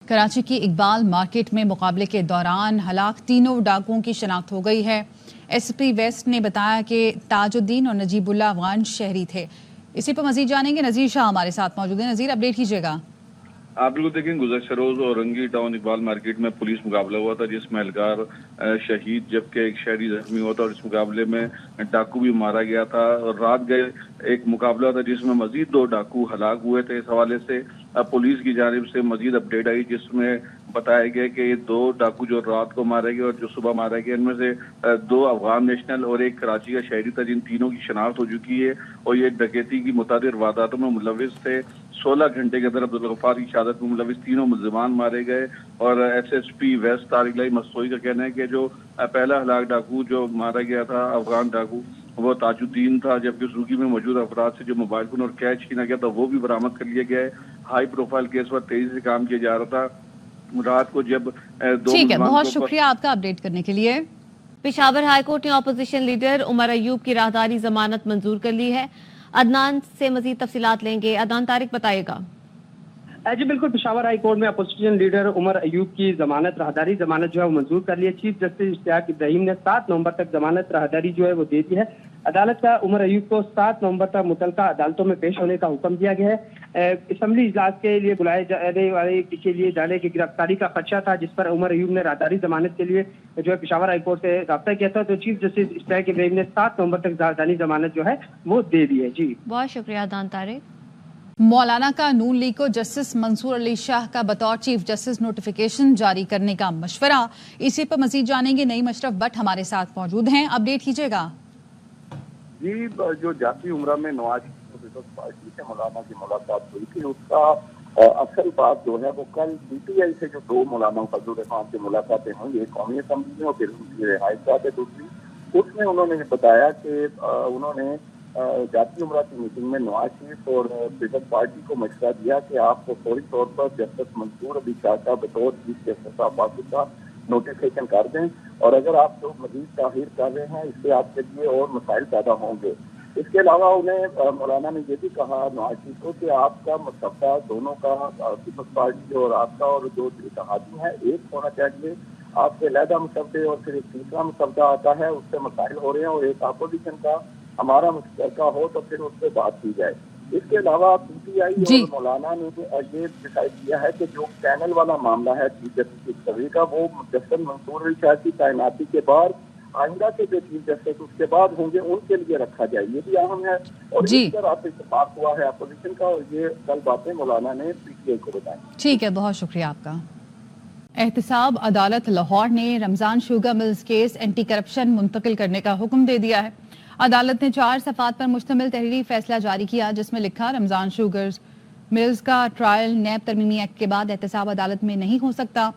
कराची की इकबाल मार्केट में मुकाबले के दौरान हलाक तीनों डाकुओं की शनाख्त हो गई है। एसपी वेस्ट ने बताया कि ताजुद्दीन और नजीबुल्लाह अफगान शहरी थे। इसी पर मजीद जानेंगे, नजीर शाह हमारे साथ मौजूद है। नजीर, अपडेट कीजिएगा। आप बिल्कुल देखें, गुज़श्ता रोज औरंगी टाउन इकबाल मार्केट में पुलिस मुकाबला हुआ था जिसमें एहलकार शहीद जबकि एक शहरी जख्मी हुआ था और इस मुकाबले में डाकू भी मारा गया था। और रात गए एक मुकाबला था जिसमें मजीद 2 डाकू हलाक हुए थे। इस हवाले से पुलिस की जानिब से मजीद अपडेट आई जिसमें बताया गया कि ये 2 डाकू जो रात को मारे गए और जो सुबह मारे गए, इनमें से 2 अफगान नेशनल और एक कराची का शहरी था, जिन तीनों की शनाख्त हो चुकी है और ये डकैती की मुतादिर वारदातों में मुलविस थे। 16 घंटे के अंदर अब्दुल गफ्फार की शहादत में मुलविस तीनों मुल्ज़िमान मारे गए। और एसएसपी वेस्ट तारिक मस्तोई का कहना है कि जो पहला हलाक डाकू जो मारा गया था अफगान डाकू, वो ताजुद्दीन था, जबकि सूगी में मौजूद अफराद से जो मोबाइल फोन और कैश छीना गया था वो भी बरामद कर लिया गया है। हाई प्रोफाइल केस पर तेजी से काम किया जा रहा था। रात को जब 2 ठीक है, बहुत शुक्रिया आपका अपडेट करने के लिए। पेशावर हाई कोर्ट ने अपोजिशन लीडर उमर अयूब की राहदारी जमानत मंजूर कर ली है। अदनान से मजीद तफसीलात लेंगे। अदनान, तारिक बताएगा। जी बिल्कुल, पेशावर हाई कोर्ट में अपोजिशन लीडर उमर अयूब की जमानत राहदारी जमानत जो है वो मंजूर कर ली है। चीफ जस्टिस इश्तियाक इब्राहिम ने 7 नवंबर तक जमानत राहदारी जो है वो दे दी है। अदालत का उमर अयूब को 7 नवंबर तक मुतलका अदालतों में पेश होने का हुक्म दिया गया है। असम्बली इजलास के लिए बुलाए जाने वाले के लिए जाने की गिरफ्तारी का खदशा था, जिस पर उमर अयूब ने राहदारी जमानत के लिए जो है पेशावर हाई कोर्ट से राब्ता किया था। तो चीफ जस्टिस इश्तियाक इब्राहिम ने 7 नवंबर तक राहदारी जमानत जो है वो दे दी है। जी बहुत शुक्रिया अदनान तारिक। मौलाना का नून लीग को जस्टिस मंसूर अली शाह का बतौर चीफ जस्टिस नोटिफिकेशन जारी करने का मशवरा। इसी पर मजीद जानेंगे, नईम अशरफ भट्ट हमारे साथ मौजूद हैं, अपडेट कीजिएगा। जी, जो जाती उम्र में नवाज पार्टी से मौलाना की मुलाकात हुई थी, उसका असल बात जो है वो कल पीटीआई से जो 2 मौलाना फजल रहमान की मुलाकातें हुई, एक कौमी असम्बली में और फिर उनकी रिहाइश है दूसरी, उसमें उन्होंने बताया कि उन्होंने जाती उम्रा की मीटिंग में नवाज शरीफ और पीपल्स पार्टी को मशवरा दिया कि आपको फौरी तौर पर जस्टिस मंसूर अली शाह का बतौर chief justice of Pakistan notification कर दें, और अगर आप जो मजीद ताहीर कर रहे हैं इससे आपके लिए और मसाइल पैदा होंगे। इसके अलावा उन्हें मौलाना ने ये भी कहा नवाज शरीफ को कि आपका मसला दोनों का, पीपल्स पार्टी और आपका और जो इत्तेहादी है, एक होना चाहिए। आपके अलहदा मसले और फिर एक तीसरा मसला आता है, उससे मसाइल हो रहे हैं, और एक अपोजिशन का हमारा मुश्तरका हो तो फिर उस पर बात की जाए। इसके अलावा पीटीआई और मौलाना ने ये डिसाइड किया है कि जो पैनल वाला मामला है चीफ जस्टिस सभी का, वो जस्टिस मंसूर अली शाह की तैनाती के बाद आइंदा के जो चीफ जस्टिस उसके बाद होंगे उनके लिए रखा जाए, ये भी अहम है। और इस पर आप इत्तेफाक हुआ है अपोजिशन का, और ये कल बातें मौलाना ने पीटीआई को बताई। ठीक है, बहुत शुक्रिया आपका। एहतसाब अदालत लाहौर ने Ramzan sugar mills case anti corruption मुंतकिल करने का हुक्म दे दिया है। अदालत ने 4 सफ़ात पर मुश्तमिल तहरीरी फैसला जारी किया, जिसमें लिखा रमजान शुगर मिल्स का ट्रायल नैब तरमीमी एक्ट के बाद एहतसाब अदालत में नहीं हो सकता।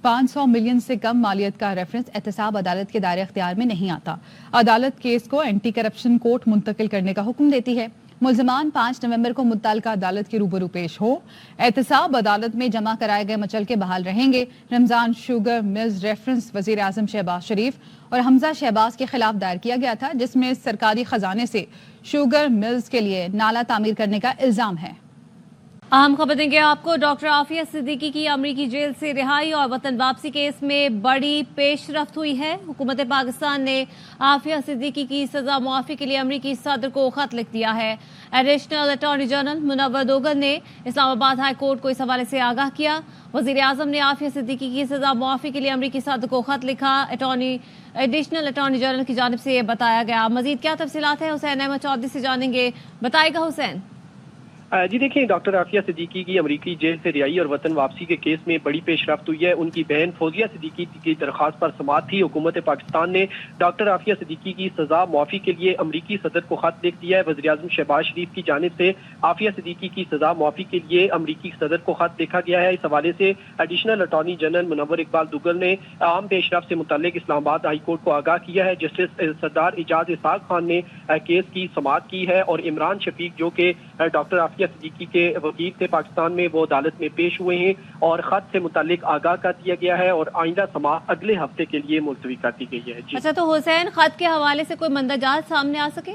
500 मिलियन से कम मालियत का रेफरेंस एहतसाब अदालत के दायरे अख्तियार में नहीं आता। अदालत केस को एंटी करप्शन कोर्ट मुंतकिल करने का हुक्म देती है। मुल्ज़िमान 5 नवंबर को मुत्तलका अदालत के रूबरू पेश हो। एहतसाब अदालत में जमा कराए गए मचल के बहाल रहेंगे। रमजान शुगर मिल्स रेफरेंस वज़ीर आज़म शहबाज शरीफ और हमजा शहबाज के खिलाफ दायर किया गया था, जिसमें सरकारी खजाने से शुगर मिल्स के लिए नाला तामीर करने का इल्जाम है। अहम खबर देंगे आपको। डॉक्टर आफिया सिद्दीकी की अमरीकी जेल से रिहाई और वतन वापसी केस में बड़ी पेशरफ्त हुई है। हुकूमत पाकिस्तान ने आफिया सिद्दीकी की सजा मुआफी के लिए अमरीकी सदर को खत लिख दिया है। एडिशनल अटॉर्नी जनरल मुनव्वर दोगल ने इस्लामाबाद हाई कोर्ट को इस हवाले से आगाह किया। वजीर आजम ने आफिया सिद्दीकी की सजा मुआफी के लिए अमरीकी सदर को खत लिखा। एडिशनल अटॉर्नी जनरल की जानिब से ये बताया गया। मजीद क्या तफसीलात है, हुसैन अहमद चौधरी से जानेंगे, बताएगा हुसैन। जी देखिए, डॉक्टर आफिया सिद्दीकी की अमरीकी जेल से रिहाई और वतन वापसी के केस में बड़ी पेशरफ्त हुई है। उनकी बहन फौजिया सिद्दीकी की दरख्वास्त पर समाअत थी। हुकूमत पाकिस्तान ने डॉक्टर आफिया सिद्दीकी की सजा मुआफी के लिए अमरीकी सदर को खत लिख दिया है। वज़ीर आज़म शहबाज शरीफ की जानिब से आफिया सिद्दीकी की सजा मुआफी के लिए अमरीकी सदर को खत लिखा गया है। इस हवाले से additional attorney general Munawar Iqbal Duggal ने आम पेशरफ्त से मुतल्लिक इस्लामाबाद हाई कोर्ट को आगाह किया है। जस्टिस सरदार इजाज इसाक खान ने केस की समाअत की है और इमरान शफीक जो कि डॉक्टर आफिया सिद्दीकी के वकील थे पाकिस्तान में, वो अदालत में पेश हुए हैं और खत से मुतालिक आगाह कर दिया गया है और आइंदा समाअत अगले हफ्ते के लिए मुलतवी कर दी गई है। अच्छा, तो हुसैन खत के हवाले से कोई मंदरजात सामने आ सके?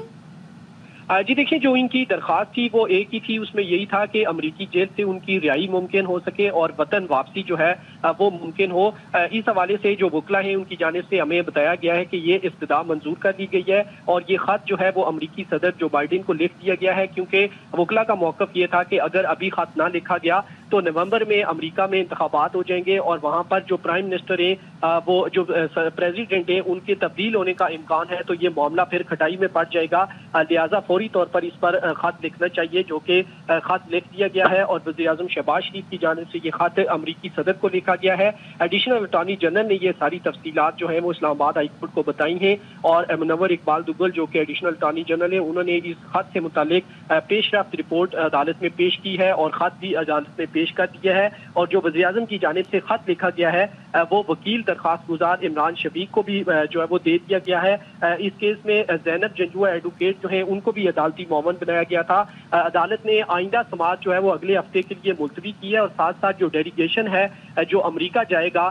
जी देखिए, जो इनकी दरख्वास्त थी वो एक ही थी, उसमें यही था कि अमरीकी जेल से उनकी रिहाई मुमकिन हो सके और वतन वापसी जो है वो मुमकिन हो। इस हवाले से जो वकला हैं उनकी जानिब से हमें बताया गया है कि ये इब्तिदा मंजूर कर दी गई है और ये खत जो है वो अमरीकी सदर जो बाइडेन को लिख दिया गया है, क्योंकि वकला का मौक़िफ़ ये था कि अगर अभी खत ना लिखा गया तो नवंबर में अमेरिका में इंतखाबात हो जाएंगे और वहाँ पर जो प्राइम मिनिस्टर हैं वो जो प्रेसिडेंट हैं उनके तब्दील होने का इम्कान है, तो ये मामला फिर खटाई में पड़ जाएगा। लिहाजा फौरी तौर पर इस पर खत लिखना चाहिए, जो कि खत लिख दिया गया है और वज़ीर-ए-आज़म शहबाज शरीफ की जानिब से ये खत अमरीकी सदर को लिखा गया है। एडिशनल अटॉर्नी जनरल ने ये सारी तफसीलात जो है वो इस्लामाबाद हाई कोर्ट को बताई हैं और मुनव्वर इकबाल दुग्गल जो कि एडिशनल अटॉर्नी जनरल है उन्होंने इस खत से मुतालिक पेशरफ्त रिपोर्ट अदालत में पेश की है और खत भी अदालत में पेश कर दिया है। और जो वज़ीर-ए-आज़म की जानिब से खत लिखा गया है वो वकील दरख्वास्त गुजार इमरान शफीक को भी जो है वो दे दिया गया है। इस केस में ज़ैनब जंजुआ एडवोकेट जो है उनको भी अदालती मोमन बनाया गया था। अदालत ने आइंदा समाअत जो है वो अगले हफ्ते के लिए मुलतवी की है और साथ साथ जो डेलीगेशन है जो अमेरिका जाएगा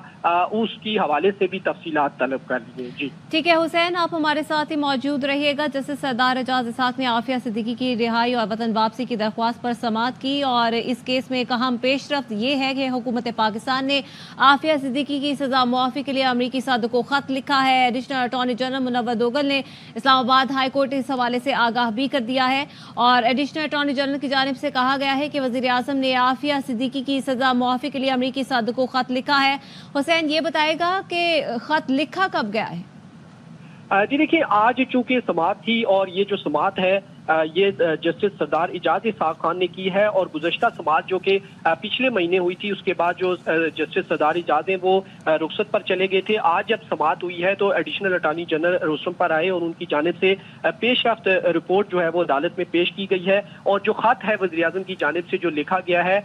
उसकी हवाले से भी तफसीलात तलब कर ली है। जी ठीक है हुसैन, आप हमारे साथ ही मौजूद रहिएगा। जस्टिस सरदार एजाज इसाक ने आफिया सिद्दीकी की रिहाई और वतन वापसी की दरख्वास्त पर समाअत की और इस केस में एक अहम पेशरफ्त ये है कि हुकूमत पाकिस्तान ने आफिया सिद्दीकी की सजा मुआफ़ी के लिए अमरीकी सदर को खत लिखा है। Additional attorney general Munawar Duggal ने इस्लामाबाद हाई कोर्ट इस हवाले से आगाह भी कर दिया है और एडिशनल अटॉर्नी जनरल की जानिब से कहा गया है कि वज़ीर आज़म ने आफिया सिद्दीकी की सजा मुआफ़ी के लिए अमरीकी सदर को खत लिखा है। हुसैन ये बताएगा कि खत लिखा कब गया है? जी देखिए, आज चूंकि समाअत थी और ये जो समाअत है ये जस्टिस सरदार एजाज इसाक खान ने की है और गुज़श्ता समाअत जो कि पिछले महीने हुई थी उसके बाद जो जस्टिस सरदार एजाज हैं वो रुखसत पर चले गए थे। आज जब समाअत हुई है तो एडिशनल अटॉर्नी जनरल रोस्टम पर आए और उनकी जानिब से पेशरफ्त रिपोर्ट जो है वो अदालत में पेश की गई है और जो खत है वज़ीर आज़म की जानिब से जो लिखा गया है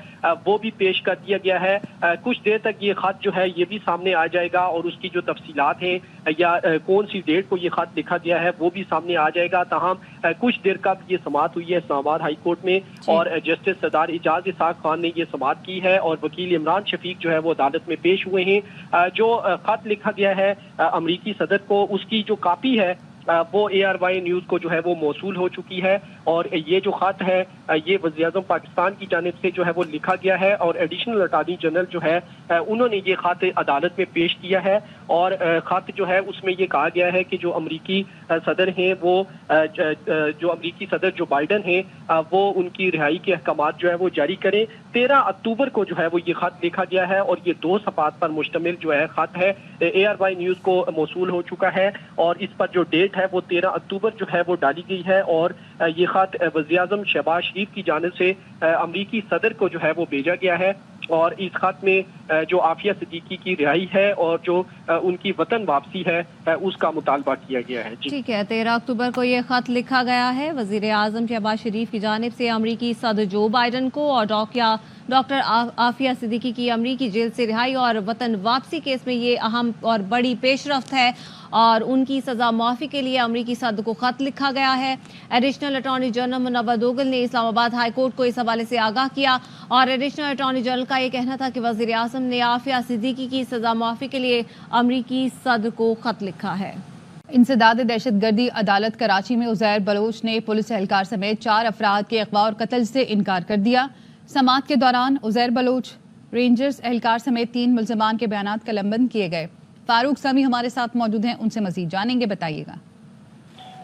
वो भी पेश कर दिया गया है। कुछ देर तक ये खत जो है ये भी सामने आ जाएगा और उसकी जो तफसीलात हैं या कौन सी डेट को ये खत लिखा गया है वो भी सामने आ जाएगा। ताहम कुछ देर का ये समाअत हुई है इस्लामाबाद हाई कोर्ट में और जस्टिस सरदार एजाज इसाक खान ने ये समाअत की है और वकील इमरान शफीक जो है वो अदालत में पेश हुए हैं। जो खत लिखा गया है अमरीकी सदर को उसकी जो कापी है वो ARY न्यूज़ को जो है वो मौसूल हो चुकी है और ये जो खत है ये वज़ीर-ए-आज़म पाकिस्तान की जानिब से जो है वो लिखा गया है और एडिशनल अटॉर्नी जनरल जो है उन्होंने ये खत अदालत में पेश किया है और खत जो है उसमें ये कहा गया है कि जो अमरीकी सदर हैं वो जो अमरीकी सदर जो बाइडेन हैं वो उनकी रिहाई के अहकामात जो है वो जारी करें। 13 अक्टूबर को जो है वो ये खत लिखा गया है और ये 2 सफ़ात पर मुश्तमिल जो है खत है ARY न्यूज़ को मौसूल हो चुका है और इस पर जो डेट है वो 13 अक्टूबर जो है वो डाली गई है और ये खत वज़ीर-ए-आज़म शहबाज शरीफ की जानिब से अमरीकी सदर को जो है वो भेजा गया है और इस खत में जो आफिया सिद्दीकी की रिहाई है और जो उनकी वतन वापसी है उसका मुतालबा किया गया है। ठीक है, 13 अक्टूबर को ये खत लिखा गया है वज़ीर आज़म शहबाज शरीफ की जानिब से अमरीकी सदर जो बाइडेन को और डॉक्टर आफिया सिद्दीकी की अमरीकी जेल से रिहाई और वतन वापसी केस में ये अहम और बड़ी पेशरफ्त है और उनकी सजा मुआफ़ी के लिए अमरीकी सदर को खत लिखा गया है। Additional attorney general Munawar Duggal ने इस्लामाबाद हाई कोर्ट को इस हवाले से आगाह किया और एडिशनल अटॉर्नी जनरल का ये कहना था कि वज़ीर आज़म ने आफिया सिद्दीकी की सजा मुआफ़ी के लिए अमरीकी सदर को खत लिखा है। इंसदाद दहशतगर्दी अदालत कराची में उज़ैर बलोच ने पुलिस एहलकार समेत 4 अफराद के अगवा और कत्ल से इनकार कर दिया। समाअत के दौरान उज़ैर बलोच, रेंजर्स एहलकार समेत 3 मुल्ज़मान के बयानात कलमबंद किए गए। फारूक समी हमारे साथ मौजूद हैं, उनसे मजीद जानेंगे, बताइएगा।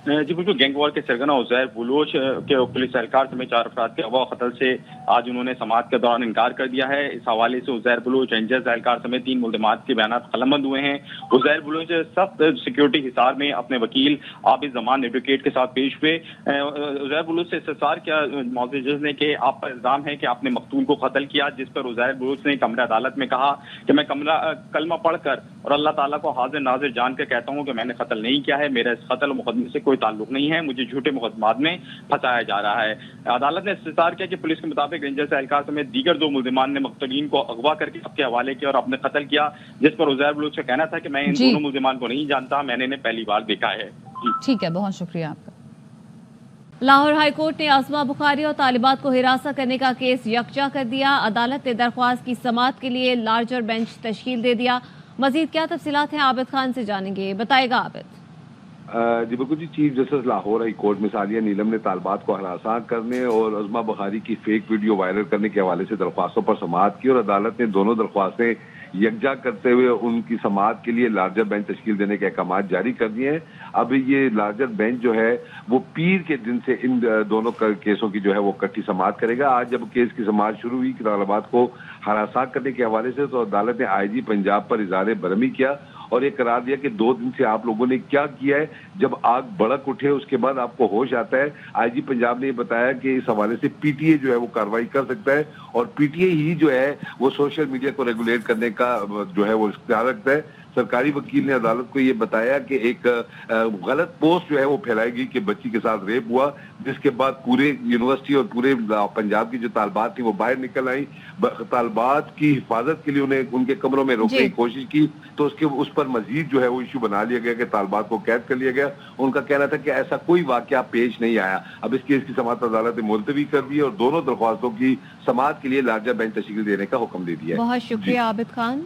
जी बिल्कुल, गैंग वॉर के सरगना उज़ैर बलोच के पुलिस एहलकार समेत 4 अफराद के अगवा कत्ल से आज उन्होंने समाअत के दौरान इनकार कर दिया है। इस हवाले से उज़ैर बलोच, रेंजर्स एहलकार समेत 3 मुल्ज़मान के बयानात कलमबंद हुए हैं। उज़ैर बलोच सख्त सिक्योरिटी हिसार में अपने वकील आबिद ज़मान एडवोकेट के साथ पेश हुए। उज़ैर बलोच से इस्तफसार किया मौजूद जज ने कि आप पर इल्ज़ाम है कि आपने मकतूल को कत्ल किया, जिस पर उज़ैर बलोच ने कमरा अदालत में कहा कि मैं कलमा पढ़कर और अल्लाह ताला को हाजिर नाजिर जान कर कहता हूँ कि मैंने कत्ल नहीं किया है, मेरा इस कत्ल मुकदमे से कोई ताल्लुक नहीं है, मुझे झूठे मुकदमात में फंसाया जा रहा है। अदालत ने इस्तफसार किया कि पुलिस के मुताबिक रेंजर्स एहलकार समेत दीगर 2 मुल्ज़मान ने मुक़तलीन को अगवा करके आपके हवाले किया और अपने कत्ल किया, जिस पर उज़ैर बलोच का कहना था कि मैं इन दोनों मुल्ज़मान को नहीं जानता, मैंने इन्हें पहली बार देखा है। ठीक है, बहुत शुक्रिया आपका। लाहौर हाई कोर्ट ने आज़मा बुखारी और तालिबात को हिरासत करने का केस यकजा कर दिया। अदालत ने दरख्वास्त की समाअत के लिए लार्जर बेंच तश्कील दे दिया। मजीद क्या तफसीलात हैं आबिद खान से जानेंगे, बताएगा आबिद। جی بالکل جی، chief justice Lahore high court میں ثانیہ نیلم نے طالبات کو ہراساں کرنے اور عظمیٰ بخاری کی فیک ویڈیو وائرل کرنے کے حوالے سے درخواستوں پر سماعت کی، اور عدالت نے دونوں درخواستیں یکجا کرتے ہوئے ان کی سماعت کے لیے لارجر بینچ تشکیل دینے کے احکامات جاری کر دیے ہیں۔ اب یہ لارجر بینچ جو ہے وہ پیر کے دن سے ان دونوں کیسوں کی جو ہے وہ اکٹھی سماعت کرے گا۔ آج جب کیس کی سماعت شروع ہوئی طالبات کو ہراساں کرنے کے حوالے سے، تو عدالت نے آئی جی پنجاب پر اظہار برہمی کیا اور یہ قرار دیا کہ 2 دن سے آپ لوگوں نے کیا کیا ہے۔ جب آگ بھڑک اٹھے اس کے بعد آپ کو ہوش آتا ہے۔ آئی جی پنجاب نے یہ بتایا کہ اس حوالے سے پی ٹی اے جو ہے وہ کارروائی کر سکتا ہے، اور پی ٹی اے ہی جو ہے وہ سوشل میڈیا کو ریگولیٹ کرنے کا جو ہے وہ اختیار رکھتا ہے۔ سرکاری وکیل نے عدالت کو یہ بتایا کہ ایک غلط پوسٹ جو ہے وہ پھیلائی گئی کہ بچی کے ساتھ ریپ ہوا، جس کے بعد پورے یونیورسٹی اور پورے پنجاب کی جو طالبات تھیں وہ باہر نکل آئیں۔ طالبات کی حفاظت کے لیے انہیں ان کے کمروں میں روکنے کی کوشش کی، تو اس پر مزید جو ہے وہ ایشو بنا لیا گیا کہ طالبات کو قید کر لیا گیا۔ ان کا کہنا تھا کہ ایسا کوئی واقعہ پیش نہیں آیا۔ اب اس کیس کی سماعت عدالت نے ملتوی کر دی اور دونوں درخواستوں کی سماعت کے لیے لارجر بینچ تشکیل دینے کا حکم دے دیا ہے۔ بہت شکریہ عابد خان۔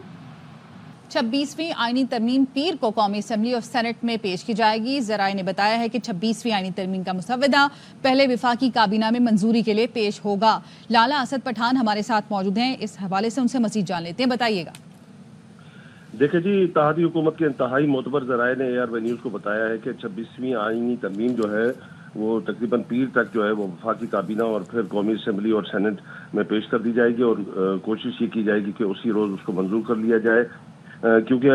26ویں آئینی ترمیم پیر کو قومی اسمبلی اور سینٹ میں پیش کی جائے گی۔ ذرائع نے بتایا ہے کہ 26ویں آئینی ترمیم کا مسودہ پہلے وفاقی کابینہ میں منظوری کے لیے پیش ہوگا۔ لالا اسد پٹھان ہمارے ساتھ موجود ہیں، اس حوالے سے ان سے مزید جان لیتے ہیں، بتائیے گا۔ دیکھیں جی، اتحادی حکومت کے انتہائی معتبر ذرائع نے ARV نیوز کو بتایا ہے کہ 26ویں آئینی ترمیم جو ہے وہ تقریباً پیر تک جو ہے وہ وفاقی کابینہ اور پھر قومی اسمبلی اور سینٹ میں پیش کر دی جائے گی، اور کوشش یہ کی جائے گی کہ اسی روز اس کو منظور کر لیا جائے، کیونکہ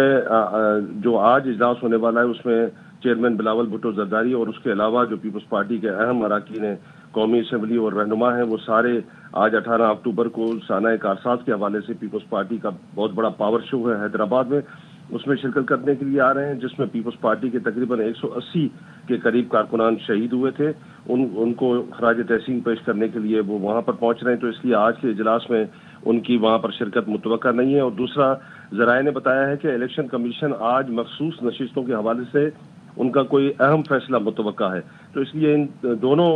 جو آج اجلاس ہونے والا ہے اس میں چیئرمین بلاول بھٹو زرداری اور اس کے علاوہ جو پیپلز پارٹی کے اہم اراکین ہیں، قومی اسمبلی اور رہنما ہیں، وہ سارے آج 18 اکتوبر کو سانحہ کارساز کے حوالے سے پیپلز پارٹی کا بہت بڑا پاور شو ہے حیدرآباد میں، اس میں شرکت کرنے کے لیے آ رہے ہیں، جس میں پیپلز پارٹی کے تقریباً 180 کے قریب کارکنان شہید ہوئے تھے۔ ان کو خراج تحسین پیش کرنے کے لیے وہ وہاں پر پہنچ رہے ہیں، تو اس لیے آج کے اجلاس میں ان کی وہاں پر شرکت متوقع نہیں ہے۔ اور دوسرا، ذرائع نے بتایا ہے کہ الیکشن کمیشن آج مخصوص نشستوں کے حوالے سے ان کا کوئی اہم فیصلہ متوقع ہے، تو اس لیے ان دونوں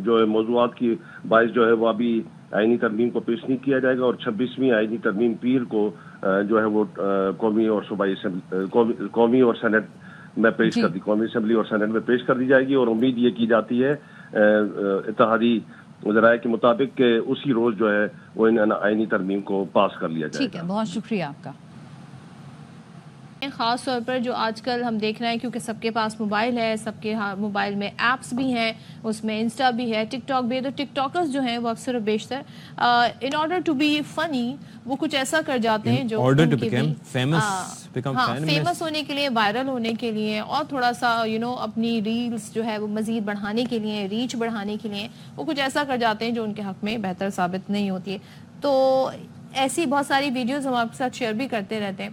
جو ہے موضوعات کی باعث جو ہے وہ ابھی آئینی ترمیم کو پیش نہیں کیا جائے گا، اور 26ویں آئینی ترمیم پیر کو جو ہے وہ قومی اور سینٹ میں پیش کر دی، قومی اسمبلی اور سینٹ میں پیش کر دی جائے گی، اور امید یہ کی جاتی ہے اتحادی ذرائع کے مطابق کہ اسی روز جو ہے وہ ان آئینی ترمیم کو پاس کر لیا جائے گا۔ ٹھیک ہے، بہت شکریہ آپ کا۔ خاص طور پر جو آج کل ہم دیکھ رہے ہیں، کیونکہ سب کے پاس موبائل ہے، سب کے موبائل میں ایپس بھی ہیں، اس میں انسٹا بھی ہے، ٹک ٹاک بھی ہے، تو ٹک ٹاکرز جو ہیں وہ اکثر و بیشتر ان آرڈر ٹو بی فنی وہ کچھ ایسا کر جاتے ہیں جو فیمس ہونے کے لیے، وائرل ہونے کے لیے، اور تھوڑا سا اپنی ریلز جو ہے وہ مزید بڑھانے کے لیے، ریچ بڑھانے کے لیے وہ کچھ ایسا کر جاتے ہیں جو ان کے حق میں بہتر ثابت نہیں ہوتی ہے۔ تو ایسی بہت ساری ویڈیوز ہم آپ کے ساتھ شیئر بھی کرتے رہتے ہیں۔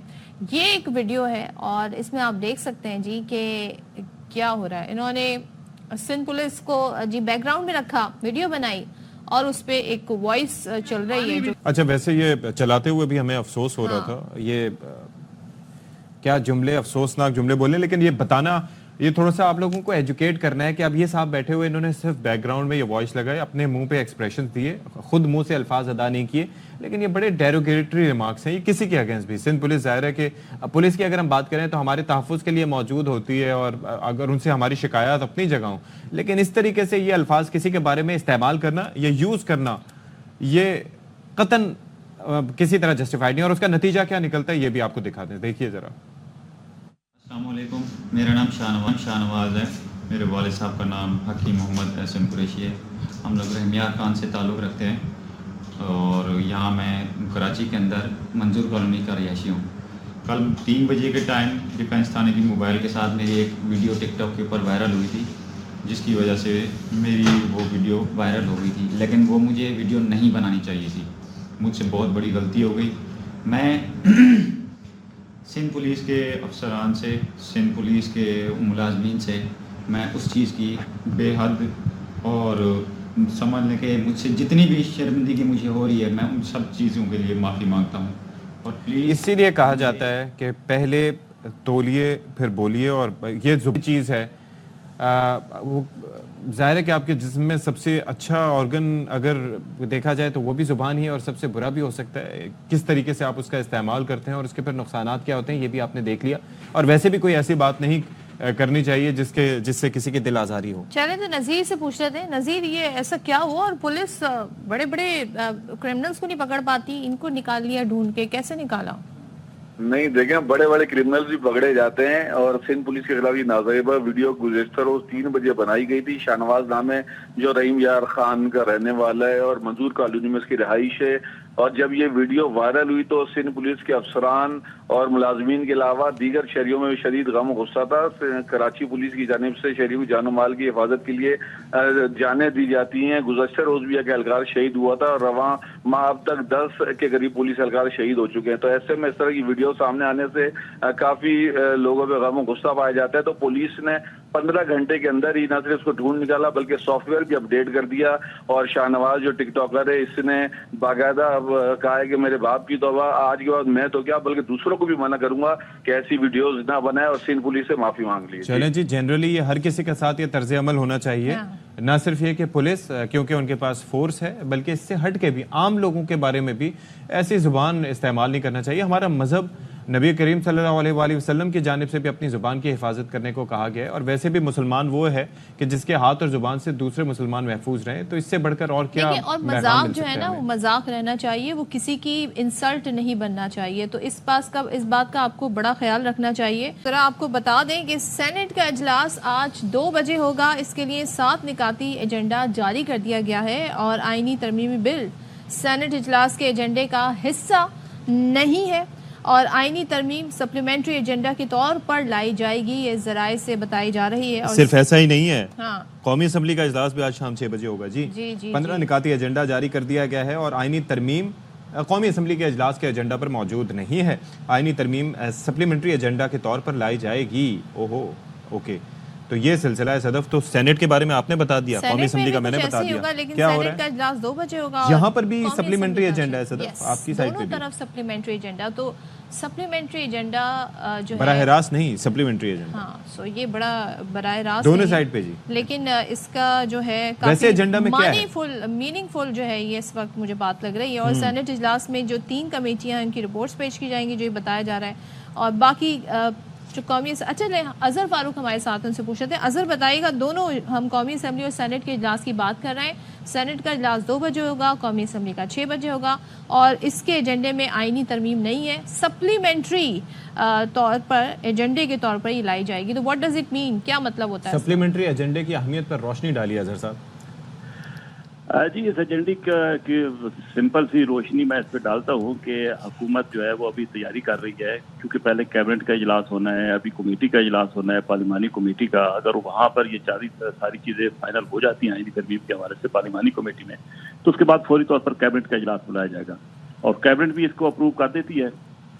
یہ ایک ویڈیو ہے اور اس میں آپ دیکھ سکتے ہیں جی کہ کیا ہو رہا ہے۔ انہوں نے سندھ پولیس کو جی بیک گراؤنڈ میں رکھا، ویڈیو بنائی اور اس پہ ایک وائس چل رہی ہے۔ اچھا، ویسے یہ چلاتے ہوئے بھی ہمیں افسوس ہو رہا تھا، یہ کیا جملے، افسوسناک جملے بولے، لیکن یہ بتانا، یہ تھوڑا سا آپ لوگوں کو ایجوکیٹ کرنا ہے کہ اب یہ صاحب بیٹھے ہوئے، انہوں نے صرف بیک گراؤنڈ میں یہ وائس لگائے، اپنے منہ پہ ایکسپریشن دیے، خود منہ سے الفاظ ادا نہیں کیے، لیکن یہ بڑے ڈیروگیٹری ریمارکس ہیں، یہ کسی کے اگینسٹ بھی۔ سندھ پولیس ظاہر ہے کہ پولیس کی اگر ہم بات کریں تو ہمارے تحفظ کے لیے موجود ہوتی ہے، اور اگر ان سے ہماری شکایات اپنی جگہ ہوں، لیکن اس طریقے سے یہ الفاظ کسی کے بارے میں استعمال کرنا یا یوز کرنا، یہ قطعاً کسی طرح جسٹیفائڈ نہیں، اور اس کا نتیجہ کیا نکلتا ہے یہ بھی آپ کو دکھا دیں، دیکھیے ذرا۔ السلام علیکم، میرا نام شاہ نواز ہے، میرے والد صاحب کا نام حکیم محمد احسن قریشی ہے۔ ہم لوگ رحمیار خان سے تعلق رکھتے ہیں، اور یہاں میں کراچی کے اندر منظور کالونی کا رہائشی ہوں۔ کل 3 بجے کے ٹائم ڈیفینس تھانے کی موبائل کے ساتھ میری ایک ویڈیو ٹک ٹاک کے اوپر وائرل ہوئی تھی، جس کی وجہ سے میری وہ ویڈیو وائرل ہو گئی تھی، لیکن وہ مجھے ویڈیو نہیں بنانی چاہیے تھی، مجھ سے بہت بڑی غلطی ہو گئی۔ میں سندھ پولیس کے افسران سے، سندھ پولیس کے ملازمین سے میں اس چیز کی بے حد اور سمجھ لیں کہ مجھ سے جتنی بھی شرمندگی مجھے ہو رہی ہے، میں ان سب چیزوں کے لیے معافی مانگتا ہوں۔ اور پلیز، اسی لیے کہا جاتا ہے کہ پہلے تولیے پھر بولیے، اور یہ جو چیز ہے وہ ظاہر ہے کہ آپ کے جسم میں سب سے اچھا آرگن اگر دیکھا جائے تو وہ بھی زبان ہی ہے، اور سب سے برا بھی ہو سکتا ہے۔ کس طریقے سے آپ اس کا استعمال کرتے ہیں اور اس کے پھر نقصانات کیا ہوتے ہیں یہ بھی آپ نے دیکھ لیا، اور ویسے بھی کوئی ایسی بات نہیں करनी चाहिए जिससे किसी की दिल आज़ारी हो। चलें तो नज़ीर से पूछ लेते हैं। नज़ीर, ये ऐसा क्या हुआ और पुलिस बड़े बड़े क्रिमिनल्स को नहीं पकड़ पाती, इनको निकाल लिया ढूंढ के, कैसे निकाला? नहीं, देखें, बड़े बड़े क्रिमिनल्स भी पकड़े जाते हैं और सिंध पुलिस के खिलाफ ये नाज़ेबा वीडियो गुज़श्ता रोज 3 बजे बनाई गई थी। शाहनवाज नाम है जो रहीम यार खान का रहने वाला है और मंजूर कॉलोनी में इसकी रिहाइश है। और जब ये वीडियो वायरल हुई तो सिंध पुलिस के अफसरान और मुलाजमीन के अलावा दीगर शहरियों में भी शदीद गम गुस्सा था। कराची पुलिस की जानिब से शहरियों की जान माल की हिफाजत के लिए जानें दी जाती हैं। गुज़श्ता रोज भी एक एहलकार शहीद हुआ था और रवां माह अब तक 10 के करीब पुलिस एहलकार शहीद हो चुके हैं। तो ऐसे में इस तरह की वीडियो सामने आने से काफी लोगों पे गम गुस्सा पाया जाता है। तो पुलिस ने 15 घंटे के अंदर ही न सिर्फ उसको ढूंढ निकाला बल्कि सॉफ्टवेयर भी अपडेट कर दिया। और शाहनवाज जो टिकटॉकर है, इसने बाकायदा अब कहा है कि मेरे बाप की तौबा, आज के बाद मैं तो क्या बल्कि दूसरों को भी मना करूंगा कि ऐसी वीडियोस ना बनाए और सिंध पुलिस से माफी मांग ली। चलें जी, जनरली ये हर किसी के साथ ये तर्ज अमल होना चाहिए, ना सिर्फ ये कि पुलिस क्योंकि उनके पास फोर्स है, बल्कि इससे हट के भी आम लोगों के बारे में भी ऐसी जुबान इस्तेमाल नहीं करना चाहिए। हमारा मजहब नबी करीम सल्लल्लाहु अलैहि वसल्लम की जानिब से भी अपनी ज़ुबान की हिफाजत करने को कहा गया है और वैसे भी मुसलमान वो है कि जिसके हाथ और ज़ुबान से दूसरे मुसलमान महफूज रहें। तो इससे बढ़कर और क्या। और मजाक जो है ना, वो मजाक रहना चाहिए, वो किसी की इंसल्ट नहीं बनना चाहिए। तो इस बात का आपको बड़ा ख्याल रखना चाहिए। जरा आपको बता दें कि सेनेट का इजलास आज 2 बजे होगा। इसके लिए 7 निकाती एजेंडा जारी कर दिया गया है और आईनी तरमीमी बिल सेनेट इजलास के एजेंडे का हिस्सा नहीं है और आईनी तरमीम सप्लीमेंट्री एजेंडा के तौर पर लाई जाएगी, ये जराए से बताई जा रही है। और सिर्फ ऐसा ही नहीं है, हाँ, कौमी असम्बली का इजलास भी आज शाम 6 बजे होगा जी। 15 निकाती एजेंडा जारी कर दिया गया है और आईनी तरमीम कौमी असम्बली के इजलास के एजेंडा पर मौजूद नहीं है। आईनी तरमीम सप्लीमेंट्री एजेंडा के तौर पर लाई जाएगी। ओहो, ओके, तो ये सिलसिला है सदफ। तो सेनेट के बारे में आपने बता दिया, कौमी असम्बली का मैंने बता दिया, क्या हो रहा है? का इजलास 2 बजे होगा। यहाँ पर भी सप्लीमेंट्री एजेंडा है सदफ, आपकी साइड पे भी दोनों तरफ सप्लीमेंट्री एजेंडा। तो सप्लीमेंट्री एजेंडा जो है बराह रास्त नहीं, सप्लीमेंट्री एजेंडा। हाँ, सो ये बड़ा बराह रास्त दोनों साइड पे जी। लेकिन इसका जो है वैसे एजेंडा में क्या है? मीनिंगफुल जो है ये इस वक्त मुझे बात लग रही है। और सेनेट इजलास में जो 3 कमेटियां उनकी रिपोर्ट्स पेश की जाएंगी, जो ये बताया जा रहा है। और बाकी जो कौमी, अच्छा ले अजहर फारूक हमारे साथ, उनसे पूछ रहे थे। अजहर बताइएगा, दोनों हम कौमी असम्बली और सेनेट के इजलास की बात कर रहे हैं। सेनेट का इजलास 2 बजे होगा, कौमी असम्बली का 6 बजे होगा और इसके एजेंडे में आईनी तरमीम नहीं है, सप्लीमेंट्री तौर पर एजेंडे के तौर पर ये लाई जाएगी। तो व्हाट डज इट मीन, क्या मतलब होता है? सप्लीमेंट्री एजेंडे की अहमियत पर रोशनी डाली अजहर साहब। जी, इस एजेंडे की सिंपल सी रोशनी मैं इस पर डालता हूँ कि हुकूमत जो है वो अभी तैयारी कर रही है, क्योंकि पहले कैबिनेट का इजलास होना है, अभी कमेटी का इजलास होना है, पार्लिमानी कमेटी का। अगर वहाँ पर ये सारी चीज़ें फाइनल हो जाती हैं आईनी तरमीम के हवाले से पार्लिमानी कमेटी में, तो उसके बाद फौरी तौर पर कैबिनेट का इजलास बुलाया जाएगा और कैबिनेट भी इसको अप्रूव कर देती है।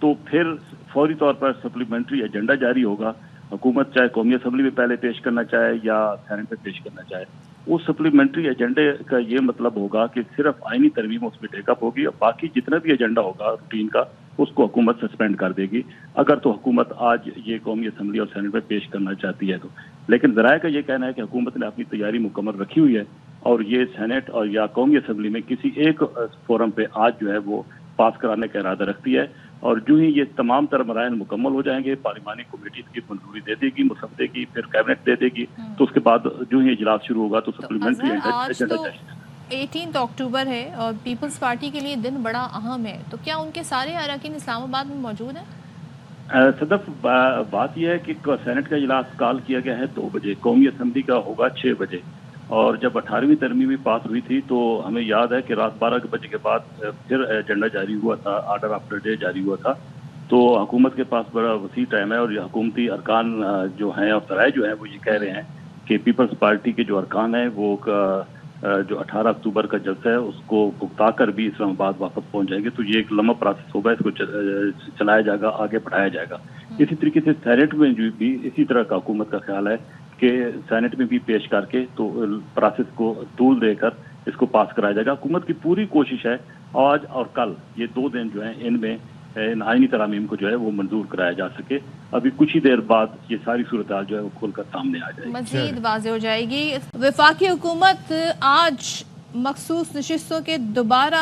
तो फिर फौरी तौर पर सप्लीमेंट्री एजेंडा जारी होगा। हुकूमत चाहे कौमी असम्बली में पहले पेश करना चाहे या सेनेट में पेश करना चाहे, उस सप्लीमेंट्री एजेंडे का ये मतलब होगा कि सिर्फ आईनी तरमीम उसमें टेकअप होगी और बाकी जितना भी एजेंडा होगा रूटीन का, उसको हुकूमत सस्पेंड कर देगी, अगर तो हुकूमत आज ये कौमी असम्बली और सेनेट में पेश करना चाहती है तो। लेकिन ज़राए का ये कहना है कि हुकूमत ने अपनी तैयारी मुकम्मल रखी हुई है और ये सेनेट और या कौमी असम्बली में किसी एक फोरम पे आज जो है वो पास कराने का इरादा रखती है। और जो ही ये तमाम तरह मराइल मुकम्मल हो जाएंगे, पार्लिमानी कमेटी इसकी मंजूरी दे देगी, मुसद्दे की, फिर कैबिनेट दे देगी, तो उसके बाद जो ही इजलास शुरू होगा तो सप्लीमेंट्री एजेंडा जाएगा। 18 अक्टूबर है और पीपल्स पार्टी के लिए दिन बड़ा अहम है, तो क्या उनके सारे अरकान इस्लामाबाद में मौजूद हैं? सदफ, बात यह है कि सेनेट का इजलास कॉल किया गया है 2 बजे, कौमी असम्बली का होगा 6 बजे। और जब 18वीं तरमीमी पास हुई थी तो हमें याद है कि रात 12 बजे के बाद फिर एजेंडा जारी हुआ था, आर्डर आफ्टर डे जारी हुआ था। तो हुकूमत के पास बड़ा वसी टाइम है और ये हुकूमती अरकान जो हैं और सराय जो हैं वो ये कह रहे हैं कि पीपल्स पार्टी के जो अरकान हैं वो जो 18 अक्टूबर का जलसा है उसको भुगता कर भी इस्लामाबाद वापस पहुंच जाएंगे। तो ये एक लंबा प्रोसेस होगा, इसको चलाया जाएगा, आगे बढ़ाया जाएगा। इसी तरीके से सेनेट में भी इसी तरह का हुकूमत का ख्याल है कि सेनेट में भी पेश करके तो प्रोसेस को तूल देकर इसको पास कराया जाएगा। हुकूमत की पूरी कोशिश है आज और कल ये 2 दिन जो है इनमें आईनी तरामीम को जो है वो मंजूर कराया जा सके। अभी कुछ ही देर बाद ये सारी सूरत हाल जो है वो खुलकर सामने आ जाएगी, मजीद वाज़ेह हो जाएगी। वफाकी हुकूमत आज मखसूस नशिस्तों के दोबारा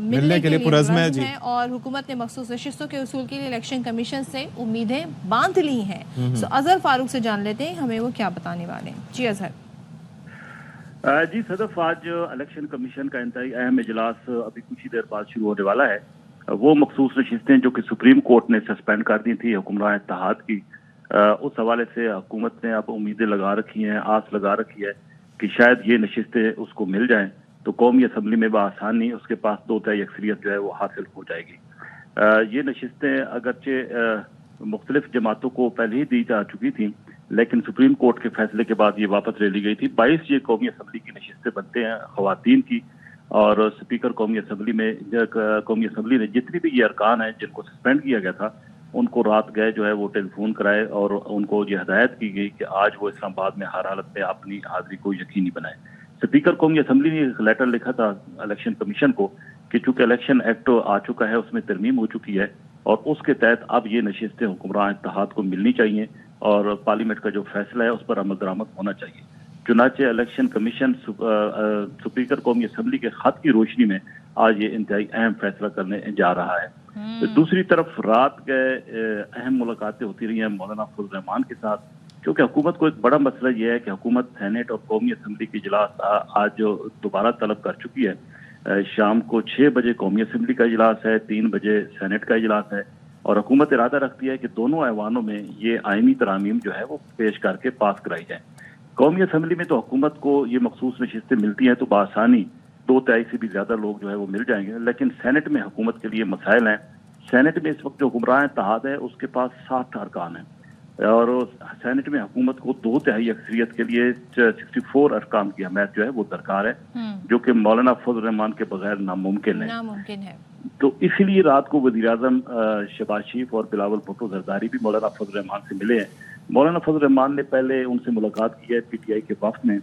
मिलने के लिए पुरज़्म है जी। हैं और हुकूमत ने मखसूस नशिस्तों के उसूल के लिए इलेक्शन कमीशन से उम्मीदें बांध ली हैं। तो अजहर फारूक से जान लेते हैं हमें वो क्या बताने वाले हैं। जी अजहर। जी सदफ, आज इलेक्शन कमीशन का इंतहाई अहम इजलास अभी कुछ ही देर बाद शुरू होने वाला है। वो मखसूस नशिस्तें जो कि सुप्रीम कोर्ट ने सस्पेंड कर दी थी हुक्मरान इत्तेहाद की, उस हवाले से हुकूमत ने अब उम्मीदें लगा रखी हैं, आस लगा रखी है कि शायद ये नशिस्तें उसको मिल जाएं तो कौमी असम्बली में बआसानी उसके पास 2/3 अक्सरियत जो है वो हासिल हो जाएगी। ये नशिस्तें अगरचे मुख्तलिफ जमातों को पहले ही दी जा चुकी थी, लेकिन सुप्रीम कोर्ट के फैसले के बाद ये वापस ले ली गई थी। 22 ये कौमी असम्बली की नशिस्तें बनते हैं खवातीन की, और स्पीकर कौमी असम्बली ने जितनी भी ये अरकान हैं जिनको सस्पेंड किया गया था उनको रात गए जो है वो टेलीफोन कराए और उनको ये हदायत की गई कि आज वो इस्लामाबाद में हर हालत में अपनी हाजिरी को यकीनी बनाए। स्पीकर कौमी असम्बली ने एक लेटर लिखा था इलेक्शन कमीशन को कि चूंकि इलेक्शन एक्ट आ चुका है, उसमें तरमीम हो चुकी है और उसके तहत अब ये नशिस्तें हुक्मरान इत्तेहाद को मिलनी चाहिए और पार्लियामेंट का जो फैसला है उस पर अमल दरामद होना चाहिए। चुनाचे इलेक्शन कमीशन स्पीकर कौमी असम्बली के खत की रोशनी में आज ये इंतहाई अहम फैसला करने जा रहा है। तो दूसरी तरफ रात गए अहम मुलाकातें होती रही हैं मौलाना फजल रहमान के साथ, क्योंकि हुकूमत को एक बड़ा मसला यह है कि हुकूमत सेनेट और कौमी असम्बली की इजलास आज जो दोबारा तलब कर चुकी है। शाम को 6 बजे कौमी असम्बली का इजलास है, 3 बजे सेनेट का इजलास है और हुकूमत इरादा रखती है कि दोनों ऐवानों में ये आइनी तरामीम जो है वो पेश करके पास कराई जाए। कौमी असम्बली में तो हुकूमत को ये मखसूस नशिस्तें मिलती हैं तो बआसानी 2/3 से भी ज्यादा लोग जो है वो मिल जाएंगे, लेकिन सेनेट में हुकूमत के लिए मसाइल हैं। सेनेट में इस वक्त जो हुक्मरान इत्तेहाद है उसके पास 7 अरकान हैं और सेनेट में हुकूमत को 2/3 अक्सरियत के लिए 64 अरकान की हमायत जो है वो दरकार है, जो कि मौलाना फजल रहमान के बगैर नामुमकिन है। तो इसीलिए रात को वज़ीर आज़म शहबाज शरीफ और बिलावल भुट्टो जरदारी भी मौलाना फजल रहमान से मिले हैं। मौलाना फजल रहमान ने पहले उनसे मुलाकात की है पीटीआई के वफ्द में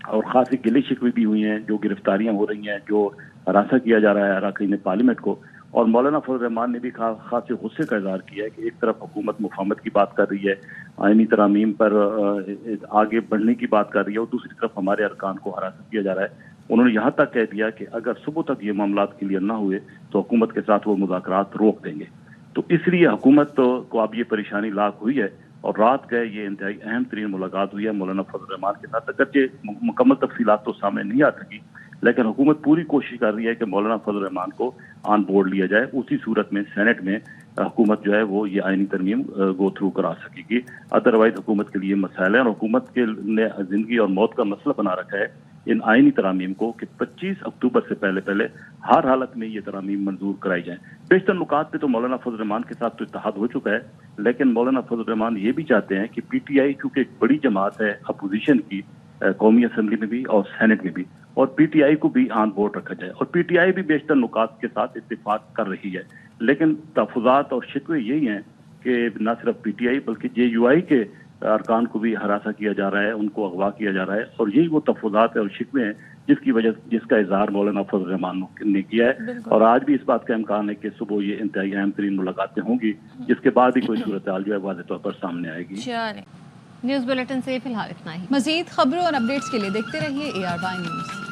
और खासी गिले शिकवे भी हुई हैं, जो गिरफ्तारियां हो रही हैं, जो हरासा किया जा रहा है अरकान पार्लियामेंट को। और मौलाना फजल रहमान ने भी खासे गुस्से का इजहार किया है कि एक तरफ हुकूमत मुफाहमत की बात कर रही है, आइनी तरामीम पर आगे बढ़ने की बात कर रही है और दूसरी तरफ हमारे अरकान को हरासा किया जा रहा है। उन्होंने यहाँ तक कह दिया कि अगर सुबह तक ये मामला क्लियर ना हुए तो हुकूमत के साथ वो मुज़ाकरात रोक देंगे। तो इसलिए हुकूमत को अब ये परेशानी लाक हुई है और रात गए ये इंतहाई अहम तरीन मुलाकात हुई है मौलाना फजल रहमान के साथ। अगरचे मुकम्मल तफसीलात तो सामने नहीं आ सकी, लेकिन हुकूमत पूरी कोशिश कर रही है कि मौलाना फजल रहमान को ऑन बोर्ड लिया जाए। उसी सूरत में सेनेट में हुकूमत जो है वो ये आइनी तरमीम गो थ्रू करा सकेगी। अदरवाइज हुकूमत के लिए मसाइल है और हुकूमत के ने जिंदगी और मौत का मसला बना रखा है इन आइनी तरामीम को कि 25 अक्टूबर से पहले हर हालत में ये तरामीम मंजूर कराई जाए। बेशतर नुकात पे तो मौलाना फजल रहमान के साथ तो इत्तेहाद हो चुका है, लेकिन मौलाना फजल रहमान ये भी चाहते हैं कि पीटीआई चूंकि एक बड़ी जमात है अपोजिशन की कौमी असम्बली में भी और सेनेट में भी, और पीटीआई को भी ऑन बोर्ड रखा जाए। और पीटीआई भी बेशतर नुकात के साथ इत्तेफाक कर रही है, लेकिन तहफ़्फ़ुज़ात और शिकवे यही हैं कि न सिर्फ पीटीआई बल्कि जेयूआई के अरकान को भी हरासा किया जा रहा है, उनको अगवा किया जा रहा है और यही वो तहफ़्फ़ुज़ात है और शिकवे हैं जिसका इज़हार मौलाना फजल रहमान ने किया है। और आज भी इस बात का इम्कान है कि सुबह ये इंतहाई अहम तरीन मुलाकातें होंगी, जिसके बाद ही कोई सूरत हाल जो है वाज़ेह तौर पर सामने आएगी। न्यूज़ बुलेटिन से फिलहाल इतना ही। मज़ीद खबरों और अपडेट्स के लिए देखते रहिए ARY न्यूज़।